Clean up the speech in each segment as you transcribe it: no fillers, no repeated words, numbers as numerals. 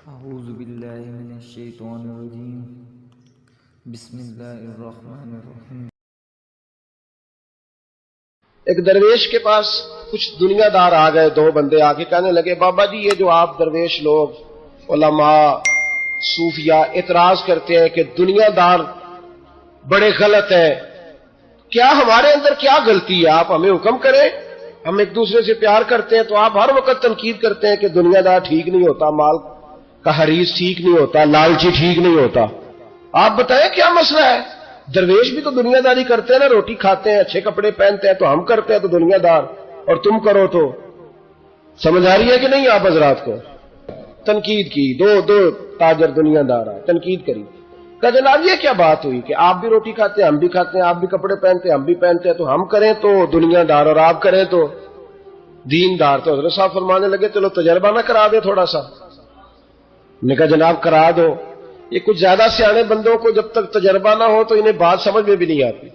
اعوذ باللہ من الشیطان الرجیم بسم اللہ الرحمن الرحیم۔ ایک درویش کے پاس کچھ دنیا دار آ گئے، دو بندے آ کے کہنے لگے بابا جی یہ جو آپ درویش لوگ علماء صوفیاء اعتراض کرتے ہیں کہ دنیا دار بڑے غلط ہیں، کیا ہمارے اندر کیا غلطی ہے؟ آپ ہمیں حکم کریں، ہم ایک دوسرے سے پیار کرتے ہیں تو آپ ہر وقت تنقید کرتے ہیں کہ دنیا دار ٹھیک نہیں ہوتا، مال کا حریص ٹھیک نہیں ہوتا، لالچی ٹھیک نہیں ہوتا۔ آپ بتائیں کیا مسئلہ ہے؟ درویش بھی تو دنیا داری کرتے ہیں نا، روٹی کھاتے ہیں، اچھے کپڑے پہنتے ہیں، تو ہم کرتے ہیں تو دنیا دار، اور تم کرو تو سمجھ آ رہی ہے کہ نہیں؟ آپ حضرات کو تنقید کی، دو تاجر دنیا دار آئے، تنقید کری، کہ جناب یہ کیا بات ہوئی کہ آپ بھی روٹی کھاتے ہیں ہم بھی کھاتے ہیں، آپ بھی کپڑے پہنتے ہیں ہم بھی پہنتے ہیں، تو ہم کریں تو دنیا دار اور آپ کریں تو دیندار۔ تو حضرت صاحب فرمانے لگے چلو تجربہ نہ کرا دے تھوڑا سا؟ نے کہا جناب کرا دو۔ یہ کچھ زیادہ سیانے بندوں کو جب تک تجربہ نہ ہو تو انہیں بات سمجھ میں بھی نہیں آتی،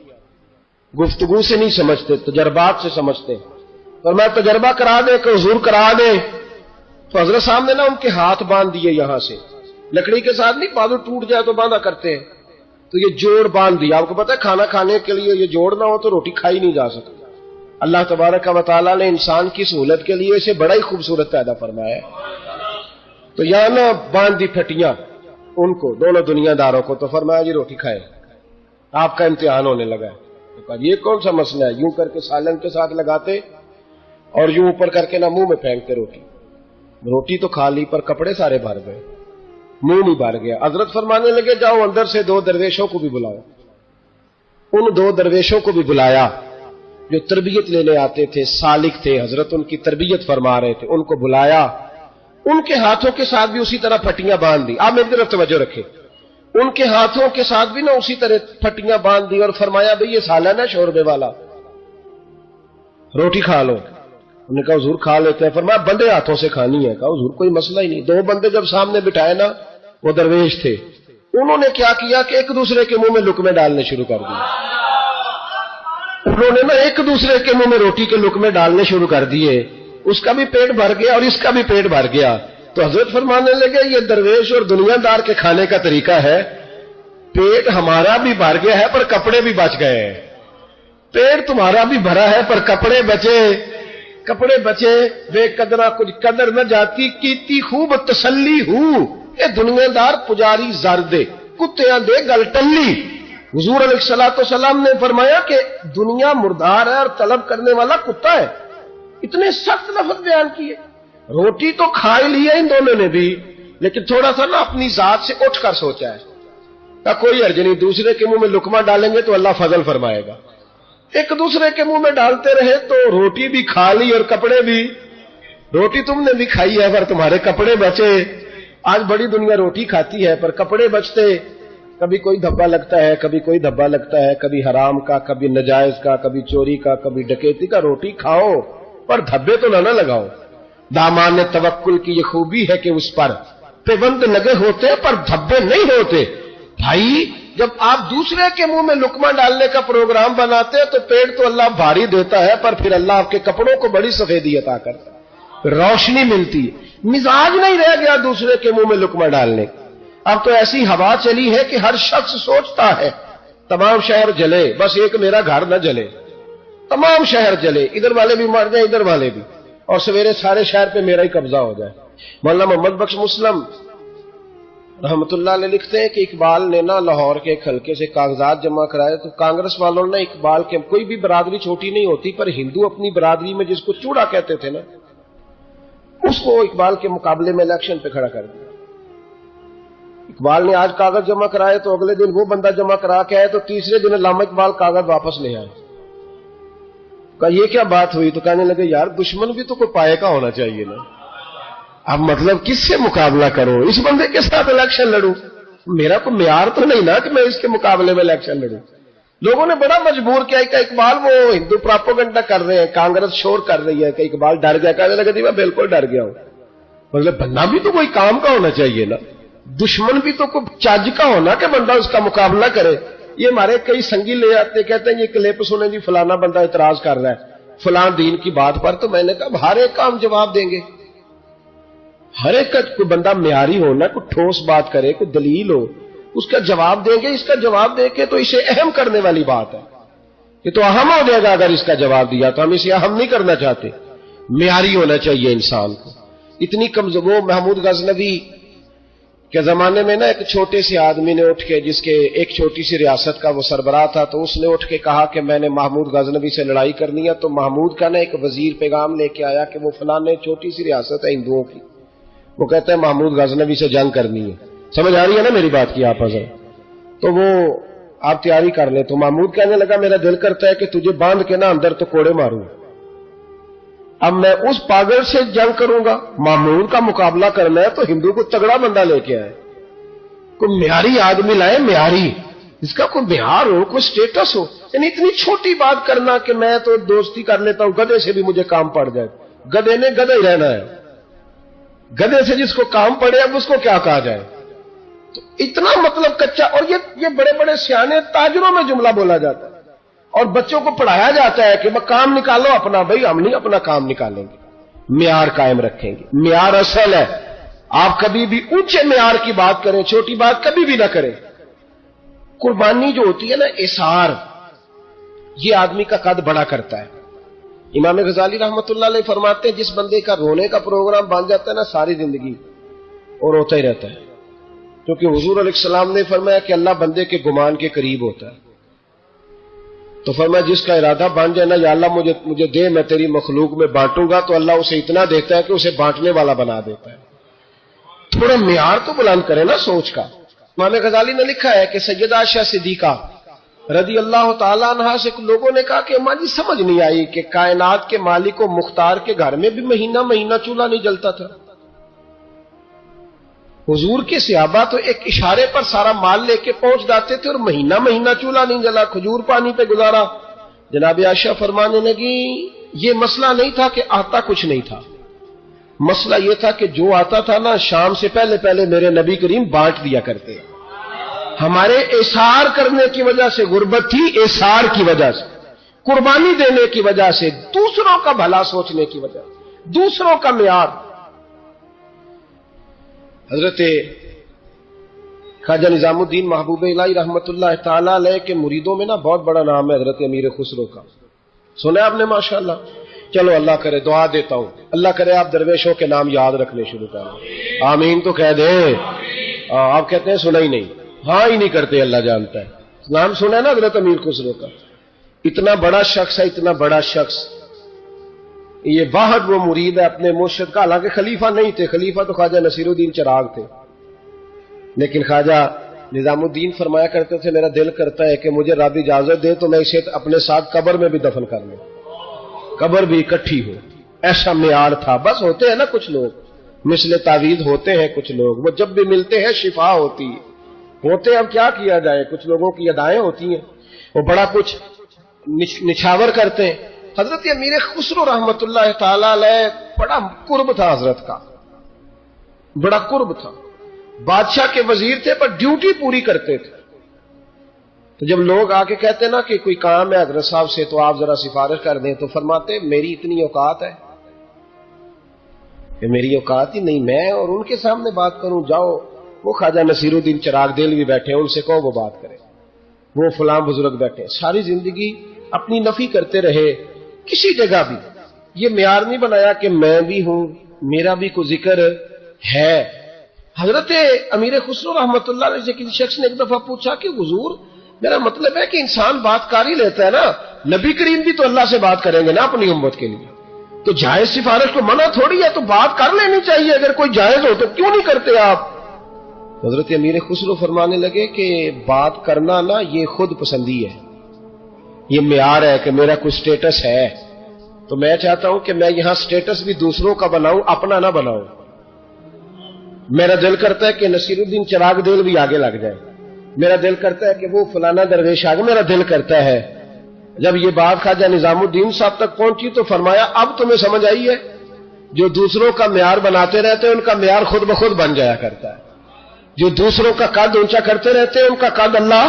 گفتگو سے نہیں سمجھتے، تجربات سے سمجھتے۔ اور میں تجربہ کرا دے کہ حضور کرا دے، تو حضرت صاحب نے نا ان کے ہاتھ باندھ دیے، یہاں سے لکڑی کے ساتھ نہیں، بازو ٹوٹ جائے تو باندھا کرتے ہیں، تو یہ جوڑ باندھ دیا۔ آپ کو پتا ہے کھانا کھانے کے لیے یہ جوڑ نہ ہو تو روٹی کھائی نہیں جا سکتی۔ اللہ تبارک و تعالیٰ نے انسان کی سہولت کے لیے اسے بڑا ہی خوبصورت پیدا فرمایا ہے۔ تو یہاں نہ باندھ دی پھٹیاں ان کو، دونوں دنیا داروں کو، تو فرمایا جی روٹی کھائے، آپ کا امتحان ہونے لگا ہے۔ تو کہا یہ کون سا مسئلہ ہے؟ یوں کر کے سالن کے ساتھ لگاتے اور یوں اوپر کر کے نہ منہ میں پھینکتے روٹی تو کھا لی پر کپڑے سارے بھر گئے، منہ نہیں بھر گیا۔ حضرت فرمانے لگے جاؤ اندر سے دو درویشوں کو بھی بلاؤ۔ ان دو درویشوں کو بھی بلایا جو تربیت لینے آتے تھے، سالک تھے، حضرت ان کی تربیت فرما رہے تھے، ان کو بلایا۔ ان کے ہاتھوں کے ساتھ بھی اسی طرح پھٹیاں باندھ دی۔ آپ میری طرف توجہ رکھیں، ان کے ہاتھوں کے ساتھ بھی نہ اسی طرح پھٹیاں باندھ دی اور فرمایا بھئی یہ سالن ہے شوربے والا، روٹی کھا لو۔ انہوں نے کہا حضور کھا لیتے ہیں۔ فرمایا بندے ہاتھوں سے کھانی ہے۔ کہا حضور کوئی مسئلہ ہی نہیں۔ دو بندے جب سامنے بٹھائے نا، وہ درویش تھے، انہوں نے کیا کیا کہ ایک دوسرے کے منہ میں لقمے ڈالنے شروع کر دیے۔ انہوں نے نا ایک دوسرے کے منہ میں روٹی کے لقمے ڈالنے شروع کر دیے، اس کا بھی پیٹ بھر گیا اور اس کا بھی پیٹ بھر گیا۔ تو حضرت فرمانے لگے یہ درویش اور دنیا دار کے کھانے کا طریقہ ہے، پیٹ ہمارا بھی بھر گیا ہے پر کپڑے بھی بچ گئے ہیں، پیٹ تمہارا بھی بھرا ہے پر کپڑے بچے بے قدرہ کچھ قدر نہ جاتی، کیتی خوب تسلی ہوں، یہ دنیا دار پجاری زردے کتیاں دے گل ٹلی۔ حضور علیہ الصلوۃ والسلام نے فرمایا کہ دنیا مردار ہے اور طلب کرنے والا کتا ہے۔ اتنے سخت لفظ بیان کیے۔ روٹی تو کھا ہی لی ہے ان دونوں نے بھی، لیکن تھوڑا سا نا اپنی ذات سے اٹھ کر سوچا ہے کہ کوئی حرج نہیں، دوسرے کے منہ میں لقمہ ڈالیں گے تو اللہ فضل فرمائے گا۔ ایک دوسرے کے منہ میں ڈالتے رہے تو روٹی بھی کھا لی اور کپڑے بھی۔ روٹی تم نے بھی کھائی ہے پر تمہارے کپڑے بچے۔ آج بڑی دنیا روٹی کھاتی ہے پر کپڑے بچتے، کبھی کوئی دھبا لگتا ہے، کبھی کوئی دھبا لگتا ہے، کبھی حرام کا، کبھی نجائز کا، کبھی چوری کا، کبھی ڈکیتی کا۔ روٹی کھاؤ پر دھبے تو نہ لگاؤ۔ دامان توکل کی یہ خوبی ہے کہ اس پر پیوند لگے ہوتے پر دھبے نہیں ہوتے۔ بھائی جب آپ دوسرے کے منہ میں لقمہ ڈالنے کا پروگرام بناتے ہیں تو پیٹ تو اللہ بھاری دیتا ہے، پر پھر اللہ آپ کے کپڑوں کو بڑی سفیدی عطا کرتا ہے، روشنی ملتی ہے۔ مزاج نہیں رہ گیا دوسرے کے منہ میں لقمہ ڈالنے۔ اب تو ایسی ہوا چلی ہے کہ ہر شخص سوچتا ہے تمام شہر جلے، بس ایک میرا گھر نہ جلے، تمام شہر جلے، ادھر والے بھی مر جائیں ادھر والے بھی، اور سویرے سارے شہر پہ میرا ہی قبضہ ہو جائے۔ مولانا محمد بخش مسلم رحمت اللہ علیہ لکھتے ہیں کہ اقبال نے نا لاہور کے ایک حلقے سے کاغذات جمع کرائے، تو کانگریس والوں نے اقبال کے، کوئی بھی برادری چھوٹی نہیں ہوتی، پر ہندو اپنی برادری میں جس کو چوڑا کہتے تھے نا، اس کو اقبال کے مقابلے میں الیکشن پہ کھڑا کر دیا۔ اقبال نے آج کاغذ جمع کرائے تو اگلے دن وہ بندہ جمع کرا کے آئے تو تیسرے دن علامہ اقبال کاغذ واپس لے آئے۔ کہا یہ کیا بات ہوئی؟ تو کہنے لگے یار دشمن بھی تو کوئی پائے کا ہونا چاہیے نا، اب مطلب کس سے مقابلہ کروں؟ اس بندے کے ساتھ الیکشن لڑوں؟ میرا کوئی معیار تو نہیں نا کہ میں اس کے مقابلے میں الیکشن لڑوں۔ لوگوں نے بڑا مجبور کیا کہ اقبال وہ ہندو پراپوگنڈا کر رہے ہیں، کانگریس شور کر رہی ہے کہ اقبال ڈر گیا۔ کہنے لگے میں بالکل ڈر گیا ہوں۔ مطلب بندہ بھی تو کوئی کام کا ہونا چاہیے نا، دشمن بھی تو کوئی چج کا ہونا کہ بندہ اس کا مقابلہ کرے۔ یہ ہمارے کئی سنگی لے آتے کہتے ہیں یہ کلپ سنیں جی فلانا بندہ اعتراض کر رہا ہے فلاں دین کی بات پر، تو میں نے کہا ہر ایک کا ہم جواب دیں گے، ہر ایک کا کوئی بندہ معیاری ہونا، کوئی ٹھوس بات کرے، کوئی دلیل ہو، اس کا جواب دیں گے. اس کا جواب دے کے تو اسے اہم کرنے والی بات ہے. یہ تو اہم ہو جائے گا اگر اس کا جواب دیا، تو ہم اسے اہم نہیں کرنا چاہتے. معیاری ہونا چاہیے انسان کو. اتنی کمزور. وہ محمود غزنوی کے زمانے میں نا ایک چھوٹے سے آدمی نے اٹھ کے، جس کے ایک چھوٹی سی ریاست کا وہ سربراہ تھا، تو اس نے اٹھ کے کہا کہ میں نے محمود غزنوی سے لڑائی کرنی ہے. تو محمود کا نا ایک وزیر پیغام لے کے آیا کہ وہ فلانے چھوٹی سی ریاست ہے ہندوؤں کی، وہ کہتے ہیں محمود غزنوی سے جنگ کرنی ہے. سمجھ آ رہی ہے نا میری بات کی آپ حضرت؟ تو وہ آپ تیاری کر لیں. تو محمود کہنے لگا میرا دل کرتا ہے کہ تجھے باندھ کے نا اندر تو کوڑے ماروں. اب میں اس پاگل سے جنگ کروں گا؟ محمود کا مقابلہ کرنا ہے تو ہندو کو تگڑا بندہ لے کے آئے، کوئی معیاری آدمی لائے. معیاری، اس کا کوئی معیار ہو، کوئی سٹیٹس ہو. یعنی اتنی چھوٹی بات کرنا کہ میں تو دوستی کر لیتا ہوں، گدھے سے بھی مجھے کام پڑ جائے. گدھے نے گدھا ہی رہنا ہے. گدھے سے جس کو کام پڑے اب اس کو کیا کہا جائے؟ تو اتنا مطلب کچا. اور یہ بڑے بڑے سیانے تاجروں میں جملہ بولا جاتا ہے اور بچوں کو پڑھایا جاتا ہے کہ وہ کام نکالو اپنا. بھائی ہم نہیں اپنا کام نکالیں گے، معیار قائم رکھیں گے. معیار اصل ہے. آپ کبھی بھی اونچے معیار کی بات کریں، چھوٹی بات کبھی بھی نہ کریں. قربانی جو ہوتی ہے نا، اثار، یہ آدمی کا قد بڑا کرتا ہے. امام غزالی رحمت اللہ علیہ فرماتے ہیں جس بندے کا رونے کا پروگرام بن جاتا ہے نا، ساری زندگی اور روتا ہی رہتا ہے. کیونکہ حضور علیہ السلام نے فرمایا کہ اللہ بندے کے گمان کے قریب ہوتا ہے. تو فرمایا جس کا ارادہ بن جائے نا، یا اللہ مجھے دے، میں تیری مخلوق میں بانٹوں گا، تو اللہ اسے اتنا دیتا ہے کہ اسے بانٹنے والا بنا دیتا ہے. تھوڑا معیار تو بلند کرے نا سوچ کا. امام غزالی نے لکھا ہے کہ سیدہ عائشہ صدیقہ رضی اللہ تعالیٰ عنہا سے لوگوں نے کہا کہ اماں جی سمجھ نہیں آئی کہ کائنات کے مالک و مختار کے گھر میں بھی مہینہ مہینہ چولہا نہیں جلتا تھا. حضور کے صحابہ تو ایک اشارے پر سارا مال لے کے پہنچ جاتے تھے اور مہینہ مہینہ چولہا نہیں جلا، کھجور پانی پہ گزارا. جناب عائشہ فرمانے لگی یہ مسئلہ نہیں تھا کہ آتا کچھ نہیں تھا، مسئلہ یہ تھا کہ جو آتا تھا نا شام سے پہلے پہلے میرے نبی کریم بانٹ دیا کرتے. ہمارے اثار کرنے کی وجہ سے غربت تھی، اثار کی وجہ سے، قربانی دینے کی وجہ سے، دوسروں کا بھلا سوچنے کی وجہ سے، دوسروں کا معیار. حضرت خواجہ نظام الدین محبوب الہی رحمت اللہ تعالی علیہ کے مریدوں میں نا بہت بڑا نام ہے حضرت امیر خسرو کا. سنا ہے آپ نے ماشاءاللہ؟ چلو اللہ کرے، دعا دیتا ہوں اللہ کرے آپ درویشوں کے نام یاد رکھنے شروع کریں. آمین تو کہہ دیں. آپ کہتے ہیں سنا ہی نہیں، ہاں ہی نہیں کرتے، اللہ جانتا ہے. نام سنا ہے نا حضرت امیر خسرو کا؟ اتنا بڑا شخص ہے، اتنا بڑا شخص. یہ واحد وہ مرید ہے اپنے مرشد کا. حالانکہ خلیفہ نہیں تھے، خلیفہ تو خواجہ نصیر الدین چراغ تھے، لیکن خواجہ نظام الدین فرمایا کرتے تھے میرا دل کرتا ہے کہ مجھے رب اجازت دے تو میں اسے اپنے ساتھ قبر میں بھی دفن کر لوں، قبر بھی اکٹھی ہو. ایسا معیار تھا. بس ہوتے ہیں نا کچھ لوگ مثل تعویذ ہوتے ہیں، کچھ لوگ وہ جب بھی ملتے ہیں شفا ہوتی ہے. ہوتے اب کیا کیا جائے، کچھ لوگوں کی ادائیں ہوتی ہیں، وہ بڑا کچھ نچھاور کرتے ہیں. حضرت امیر خسرو رحمت اللہ تعالی علیہ بڑا قرب تھا حضرت کا، بڑا قرب تھا. بادشاہ کے وزیر تھے پر ڈیوٹی پوری کرتے تھے. تو جب لوگ آ کے کہتے نا کہ کوئی کام ہے حضرت صاحب سے تو آپ ذرا سفارش کر دیں، تو فرماتے میری اتنی اوقات ہے کہ میری اوقات ہی نہیں میں اور ان کے سامنے بات کروں. جاؤ وہ خواجہ نصیر الدین چراغ دہلوی بیٹھے ہیں، ان سے کہو وہ بات کریں، وہ فلاں بزرگ بیٹھے. ساری زندگی اپنی نفی کرتے رہے. کسی جگہ بھی یہ معیار نہیں بنایا کہ میں بھی ہوں، میرا بھی کوئی ذکر ہے. حضرت امیر خسرو رحمت اللہ علیہ سے کسی شخص نے ایک دفعہ پوچھا کہ حضور میرا مطلب ہے کہ انسان بات کر ہی لیتا ہے نا، نبی کریم بھی تو اللہ سے بات کریں گے نا اپنی امت کے لیے، تو جائز سفارش کو منع تھوڑی ہے، تو بات کر لینی چاہیے. اگر کوئی جائز ہو تو کیوں نہیں کرتے آپ؟ حضرت امیر خسرو فرمانے لگے کہ بات کرنا نا یہ خود پسندی ہے، یہ معیار ہے کہ میرا کوئی سٹیٹس ہے، تو میں چاہتا ہوں کہ میں یہاں سٹیٹس بھی دوسروں کا بناؤں، اپنا نہ بناؤں. میرا دل کرتا ہے کہ نصیر الدین چراغ دہلوی آگے لگ جائے، میرا دل کرتا ہے کہ وہ فلانا درویش آگے، میرا دل کرتا ہے. جب یہ بات خواجہ نظام الدین صاحب تک پہنچی تو فرمایا اب تمہیں سمجھ آئی ہے، جو دوسروں کا معیار بناتے رہتے ہیں ان کا معیار خود بخود بن جایا کرتا ہے. جو دوسروں کا قد اونچا کرتے رہتے ہیں ان کا قد اللہ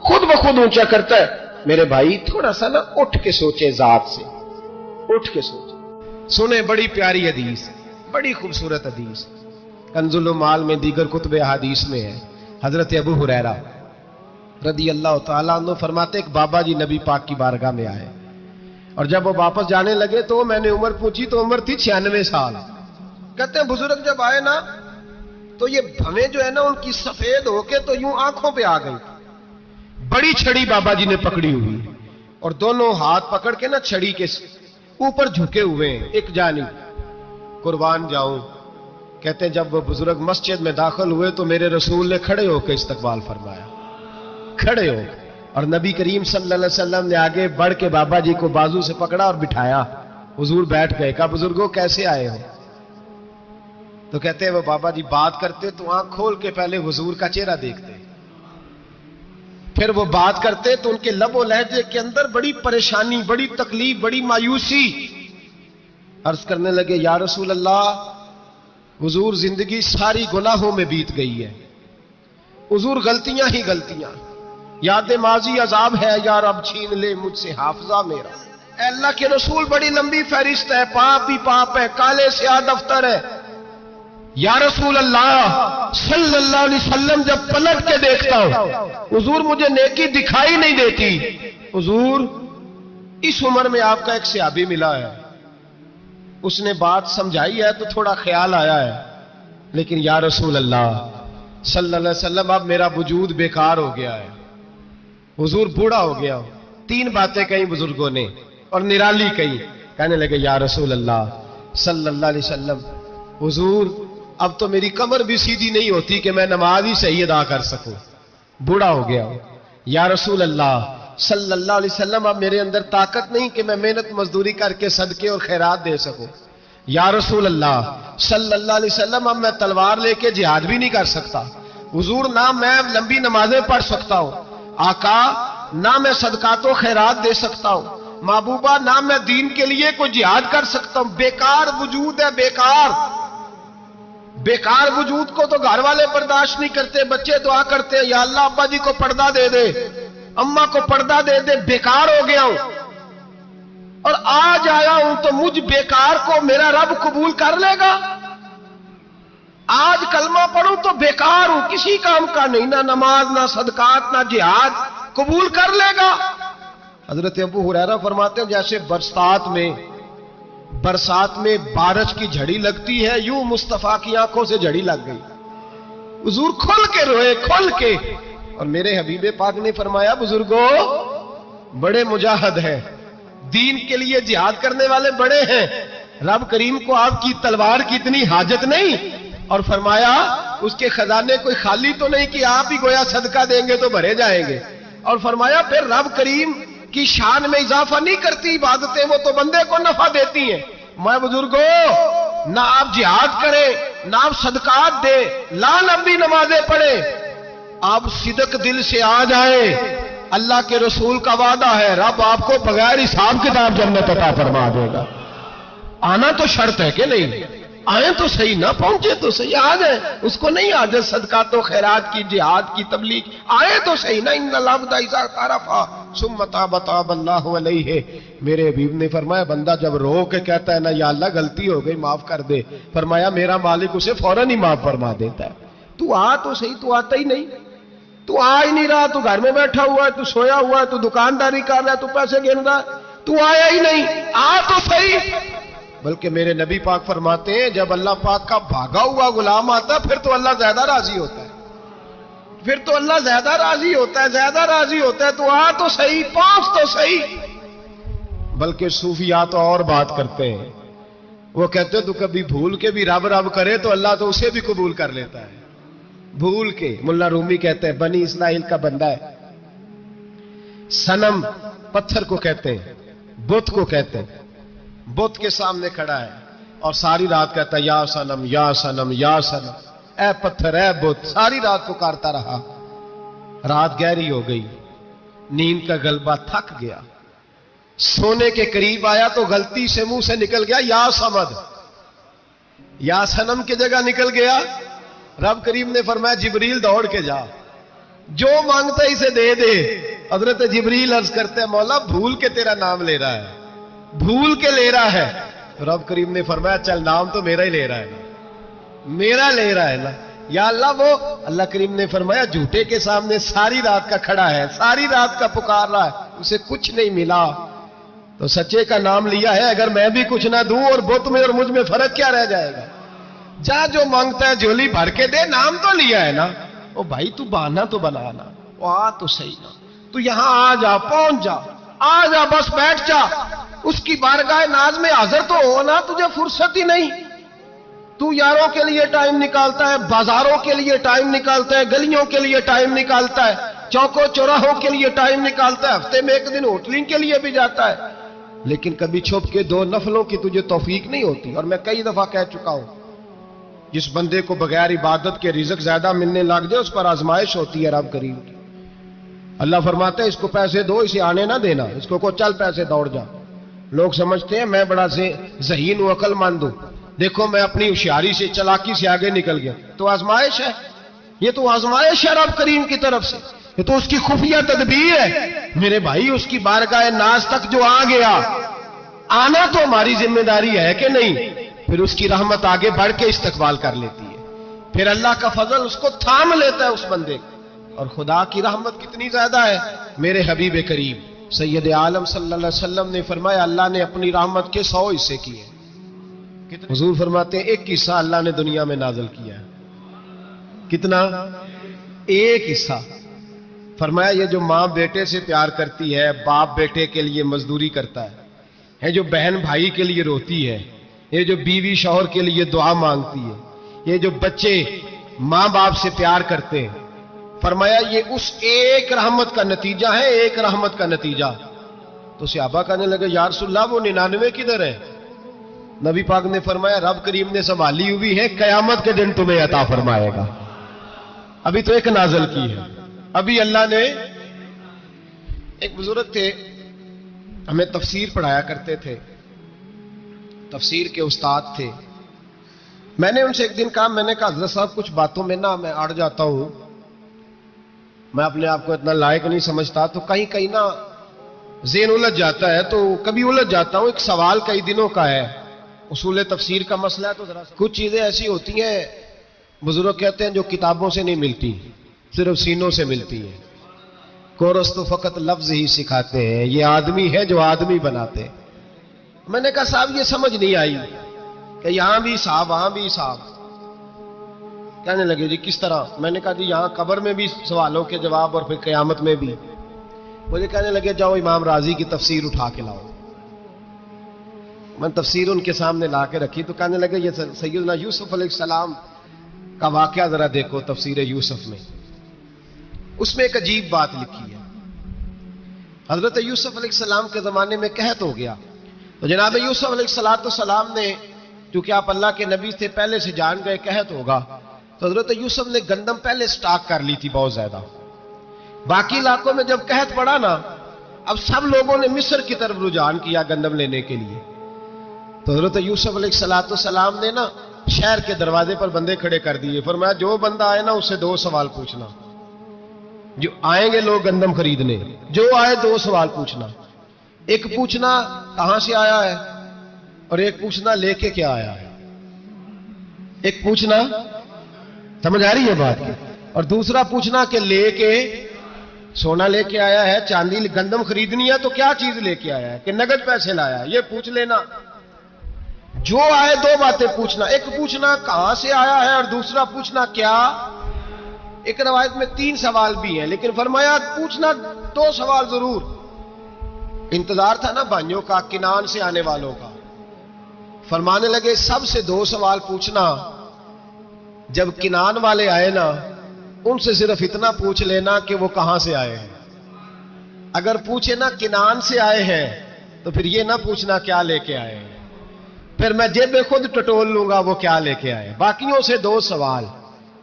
خود بخود اونچا کرتا ہے. میرے بھائی تھوڑا سا نا اٹھ کے سوچے، ذات سے اٹھ کے سوچے. سنیں بڑی پیاری حدیث، بڑی خوبصورت حدیث کنزُ المال میں دیگر کتب احادیث میں ہے. حضرت ابو ہریرہ رضی اللہ تعالیٰ عنہ فرماتے ایک بابا جی نبی پاک کی بارگاہ میں آئے اور جب وہ واپس جانے لگے تو میں نے عمر پوچھی تو عمر تھی 96 سال. کہتے ہیں بزرگ جب آئے نا تو یہ بھویں جو ہے نا ان کی سفید ہو کے تو یوں آنکھوں پہ آ گئی. بڑی چھڑی بابا جی نے پکڑی ہوئی اور دونوں ہاتھ پکڑ کے نا چھڑی کے اوپر جھکے ہوئے ہیں ایک جانب. قربان جاؤں کہتے ہیں جب وہ بزرگ مسجد میں داخل ہوئے تو میرے رسول نے کھڑے ہو کے استقبال فرمایا. کھڑے ہو اور نبی کریم صلی اللہ علیہ وسلم نے آگے بڑھ کے بابا جی کو بازو سے پکڑا اور بٹھایا. حضور بیٹھ گئے. کہا بزرگوں کیسے آئے ہو؟ تو کہتے ہیں وہ بابا جی بات کرتے تو آنکھ کھول کے پہلے حضور کا چہرہ دیکھتے, پھر وہ بات کرتے تو ان کے لب و لہجے کے اندر بڑی پریشانی, بڑی تکلیف, بڑی مایوسی. عرض کرنے لگے یا رسول اللہ حضور زندگی ساری گناہوں میں بیت گئی ہے, حضور غلطیاں ہی غلطیاں, یاد ماضی عذاب ہے, یا رب چھین لے مجھ سے حافظہ میرا. اے اللہ کے رسول بڑی لمبی فہرست ہے, پاپ ہی پاپ ہے, کالے سیاہ دفتر ہے. یا رسول اللہ صلی اللہ علیہ وسلم جب پلٹ کے دیکھتا ہوں حضور مجھے نیکی دکھائی نہیں دیتی. حضور اس عمر میں آپ کا ایک صحابی ملا ہے, اس نے بات سمجھائی ہے تو تھوڑا خیال آیا ہے, لیکن یا رسول اللہ صلی اللہ علیہ وسلم اب میرا وجود بیکار ہو گیا ہے, حضور بوڑھا ہو گیا. 3 باتیں کہیں بزرگوں نے اور نرالی کہیں. کہنے لگے یا رسول اللہ صلی اللہ علیہ وسلم حضور اب تو میری کمر بھی سیدھی نہیں ہوتی کہ میں نماز ہی صحیح ادا کر سکوں, بوڑھا ہو گیا. یا رسول اللہ صلی اللہ علیہ وسلم اب میرے اندر طاقت نہیں کہ میں محنت مزدوری کر کے صدقے اور خیرات دے سکوں. یا رسول اللہ صلی اللہ علیہ وسلم اب میں تلوار لے کے جہاد بھی نہیں کر سکتا. حضور نہ میں لمبی نمازیں پڑھ سکتا ہوں, آقا نہ میں صدقات و خیرات دے سکتا ہوں, محبوبہ نہ میں دین کے لیے کوئی جہاد کر سکتا ہوں. بیکار وجود ہے, بیکار وجود کو تو گھر والے برداشت نہیں کرتے, بچے دعا کرتے ہیں یا اللہ ابا جی کو پردہ دے دے, اماں کو پردہ دے دے. بیکار ہو گیا ہوں اور آج آیا ہوں تو مجھ بیکار کو میرا رب قبول کر لے گا. آج کلمہ پڑھوں تو بیکار ہوں, کسی کام کا نہیں, نہ نماز نہ صدقات نہ جہاد, قبول کر لے گا. حضرت ابو ہریرہ فرماتے ہیں جیسے برسات میں بارش کی جھڑی لگتی ہے یوں مصطفیٰ کی آنکھوں سے جھڑی لگ گئی. حضور کھل کے روئے, کھل کے. اور میرے حبیب پاک نے فرمایا بزرگوں بڑے مجاہد ہیں, دین کے لیے جہاد کرنے والے بڑے ہیں, رب کریم کو آپ کی تلوار کی اتنی حاجت نہیں. اور فرمایا اس کے خزانے کوئی خالی تو نہیں کہ آپ ہی گویا صدقہ دیں گے تو بھرے جائیں گے. اور فرمایا پھر رب کریم کی شان میں اضافہ نہیں کرتی عبادتیں, وہ تو بندے کو نفع دیتی ہیں. میں بزرگوں نہ آپ جہاد کریں نہ آپ صدقات دے, لا لمبی نمازیں پڑھیں, آپ صدق دل سے آ جائیں. اللہ کے رسول کا وعدہ ہے رب آپ کو بغیر حساب کتاب جنت عطا فرما دے گا. آنا تو شرط ہے کہ نہیں, آئیں تو صحیح, نہ پہنچے تو صحیح, آ جائیں. اس کو نہیں عادت صدقات و خیرات کی, جہاد کی, تبلیغ, آئیں تو صحیح. نہ ان العبد اذا تعرفا ثم تاب تاب اللہ علیہ. میرے حبیب نے فرمایا بندہ جب رو کے کہتا ہے نا یا اللہ غلطی ہو گئی معاف کر دے, فرمایا میرا مالک اسے فوراً ہی معاف فرما دیتا ہے. تو آ تو صحیح, تو آتا ہی نہیں, تو آ ہی نہیں رہا, تو گھر میں بیٹھا ہوا ہے, تو سویا ہوا ہے, تو دکانداری کر رہا ہے, تو پیسے گن رہا ہے, تو آیا ہی نہیں, آ تو صحیح. بلکہ میرے نبی پاک فرماتے ہیں جب اللہ پاک کا بھاگا ہوا غلام آتا پھر تو اللہ زیادہ راضی ہوتا ہے, پھر تو اللہ زیادہ راضی ہوتا ہے, زیادہ راضی ہوتا ہے. تو آ تو صحیح, پہنچ تو صحیح. بلکہ صوفیاء تو اور بات کرتے ہیں, وہ کہتے ہیں تو کبھی بھول کے بھی رب رب کرے تو اللہ تو اسے بھی قبول کر لیتا ہے, بھول کے. ملا رومی کہتے ہیں بنی اسرائیل کا بندہ ہے, صنم پتھر کو کہتے ہیں, بت کو کہتے ہیں, بت کے سامنے کھڑا ہے اور ساری رات کہتا ہے یا صنم یا صنم یا صنم, اے پتھر اے بت, ساری رات پکارتا رہا. رات گہری ہو گئی, نیند کا غلبہ, تھک گیا, سونے کے قریب آیا تو غلطی سے منہ سے نکل گیا یا صمد, یا صنم کی جگہ نکل گیا. رب کریم نے فرمایا جبریل دوڑ کے جا, جو مانگتا ہے اسے دے دے. حضرت جبریل عرض کرتے ہیں مولا بھول کے تیرا نام لے رہا ہے, بھول کے لے رہا ہے. تو رب کریم نے فرمایا چل نام تو میرا ہی لے رہا ہے نا، میرا لے رہا ہے نا یا اللہ. وہ اللہ کریم نے فرمایا جھوٹے کے سامنے ساری رات کا کھڑا ہے، ساری رات کا پکار رہا ہے، اسے کچھ نہیں ملا تو سچے کا نام لیا ہے. اگر میں بھی کچھ نہ دوں اور بت میں اور مجھ میں فرق کیا رہ جائے گا؟ جا جو مانگتا ہے جھولی بھر کے دے، نام تو لیا ہے نا. او بھائی تو بہانا تو بنانا، او آ تو صحیح نا، تو یہاں آ جا، پہنچ جا، آ جا، بس بیٹھ جا، اس کی بارگاہ ناز میں حاضر تو ہونا. تجھے فرصت ہی نہیں. تو یاروں کے لیے ٹائم نکالتا ہے، بازاروں کے لیے ٹائم نکالتا ہے، گلیوں کے لیے ٹائم نکالتا ہے، چوکوں چوراہوں کے لیے ٹائم نکالتا ہے، ہفتے میں ایک دن ہوٹلنگ کے لیے بھی جاتا ہے، لیکن کبھی چھپ کے 2 نفلوں کی تجھے توفیق نہیں ہوتی. اور میں کئی دفعہ کہہ چکا ہوں، جس بندے کو بغیر عبادت کے رزق زیادہ ملنے لگ جائے اس پر آزمائش ہوتی ہے رب کریم کی. اللہ فرماتا ہے اس کو پیسے دو، اسے آنے نہ دینا، اس کو چل پیسے دوڑ جا. لوگ سمجھتے ہیں میں بڑا ذہین ہوں، عقل مند ہوں، دیکھو میں اپنی ہوشیاری سے، چلاکی سے آگے نکل گیا. تو آزمائش ہے، یہ تو آزمائش ہے رب کریم کی طرف سے، یہ تو اس کی خفیہ تدبیر ہے. میرے بھائی اس کی بارگاہ ناز تک جو آ گیا، آنا تو ہماری ذمہ داری ہے کہ نہیں؟ پھر اس کی رحمت آگے بڑھ کے استقبال کر لیتی ہے، پھر اللہ کا فضل اس کو تھام لیتا ہے اس بندے کو. اور خدا کی رحمت کتنی زیادہ ہے. میرے حبیب کریم سید عالم صلی اللہ علیہ وسلم نے فرمایا اللہ نے اپنی رحمت کے 100 حصے کیے. حضور فرماتے ہیں ایک حصہ اللہ نے دنیا میں نازل کیا ہے. کتنا؟ ایک حصہ. فرمایا یہ جو ماں بیٹے سے پیار کرتی ہے، باپ بیٹے کے لیے مزدوری کرتا ہے، جو بہن بھائی کے لیے روتی ہے، یہ جو بیوی شوہر کے لیے دعا مانگتی ہے، یہ جو بچے ماں باپ سے پیار کرتے ہیں، فرمایا یہ اس ایک رحمت کا نتیجہ ہے، ایک رحمت کا نتیجہ. تو صحابہ کہنے لگے یا رسول اللہ وہ 99 کدھر ہے؟ نبی پاک نے فرمایا رب کریم نے سنبھالی ہوئی ہے، قیامت کے دن تمہیں عطا فرمائے گا. ابھی تو ایک نازل کی ہے. ابھی اللہ نے، ایک بزرگ تھے ہمیں تفسیر پڑھایا کرتے تھے، تفسیر کے استاد تھے. میں نے ان سے ایک دن کہا، میں نے کہا حضرت صاحب کچھ باتوں میں نا میں اڑ جاتا ہوں، میں اپنے آپ کو اتنا لائق نہیں سمجھتا، تو کہیں کہیں نا ذہن الجھ جاتا ہے، تو کبھی الجھ جاتا ہوں. ایک سوال کئی دنوں کا ہے، اصول تفسیر کا مسئلہ ہے، تو ذرا کچھ چیزیں ایسی ہوتی ہیں بزرگ کہتے ہیں جو کتابوں سے نہیں ملتی، صرف سینوں سے ملتی ہیں. کورس تو فقط لفظ ہی سکھاتے ہیں، یہ آدمی ہے جو آدمی بناتے. میں نے کہا صاحب یہ سمجھ نہیں آئی کہ یہاں بھی حساب وہاں بھی حساب. کہنے لگے جی کس طرح؟ میں نے کہا جی یہاں قبر میں بھی سوالوں کے جواب اور پھر قیامت میں بھی. مجھے کہنے لگے جاؤ امام راضی کی تفسیر اٹھا کے لاؤ. میں تفسیر ان کے سامنے لا کے رکھی تو کہنے لگے یہ سیدنا یوسف علیہ السلام کا واقعہ ذرا دیکھو تفسیر یوسف میں. اس میں ایک عجیب بات لکھی ہے. حضرت یوسف علیہ السلام کے زمانے میں قحط ہو گیا، تو جناب یوسف علیہ السلام نے، کیونکہ آپ اللہ کے نبی سے پہلے سے جان گئے قحط ہوگا، تو حضرت یوسف نے گندم پہلے سٹاک کر لی تھی بہت زیادہ. باقی علاقوں میں جب قحط پڑا نا، اب سب لوگوں نے مصر کی طرف رجحان کیا گندم لینے کے لیے. تو حضرت یوسف علیہ السلام نے نا شہر کے دروازے پر بندے کھڑے کر دیے. فرمایا جو بندہ آئے نا اس سے 2 سوال پوچھنا. جو آئیں گے لوگ گندم خریدنے، جو آئے 2 سوال پوچھنا. ایک پوچھنا کہاں سے آیا ہے، اور ایک پوچھنا لے کے کیا آیا ہے. ایک پوچھنا، سمجھ آ رہی ہے بات کی، اور دوسرا پوچھنا کہ لے کے سونا لے کے آیا ہے، چاندی گندم خریدنی ہے تو کیا چیز لے کے آیا ہے، کہ نگد پیسے لایا ہے، یہ پوچھ لینا. جو آئے 2 باتیں پوچھنا. ایک پوچھنا کہاں سے آیا ہے اور دوسرا پوچھنا کیا. ایک روایت میں 3 سوال بھی ہیں، لیکن فرمایا پوچھنا 2 سوال ضرور. انتظار تھا نا بھائیوں کا کنان سے آنے والوں کا. فرمانے لگے سب سے 2 سوال پوچھنا. جب کنان والے آئے نا ان سے صرف اتنا پوچھ لینا کہ وہ کہاں سے آئے ہیں. اگر پوچھے نا کنان سے آئے ہیں تو پھر یہ نہ پوچھنا کیا لے کے آئے ہیں، پھر میں جیب خود ٹٹول لوں گا وہ کیا لے کے آئے. باقیوں سے 2 سوال.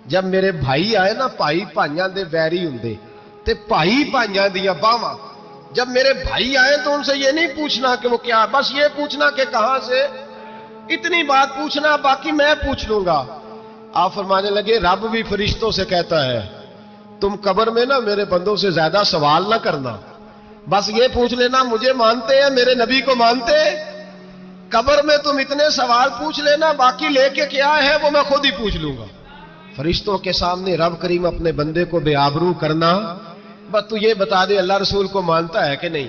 جب میرے بھائی آئے نا، بھائی بھائیاں دے ویری ہوندے تے بھائی بھائیاں دیا باواں. جب میرے بھائی آئے تو ان سے یہ نہیں پوچھنا کہ وہ کیا، بس یہ پوچھنا کہ کہاں سے. اتنی بات پوچھنا، باقی میں پوچھ لوں گا. آپ فرمانے لگے رب بھی فرشتوں سے کہتا ہے تم قبر میں نا میرے بندوں سے زیادہ سوال نہ کرنا، بس یہ پوچھ لینا مجھے مانتے ہیں، میرے نبی کو مانتے. قبر میں تم اتنے سوال پوچھ لینا، باقی لے کے کیا ہے وہ میں خود ہی پوچھ لوں گا۔ فرشتوں کے سامنے رب کریم اپنے بندے کو بے آبرو کرنا، بس تو یہ بتا دے اللہ رسول کو مانتا ہے کہ نہیں،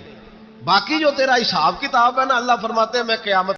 باقی جو تیرا حساب کتاب ہے نا، اللہ فرماتے ہیں میں قیامت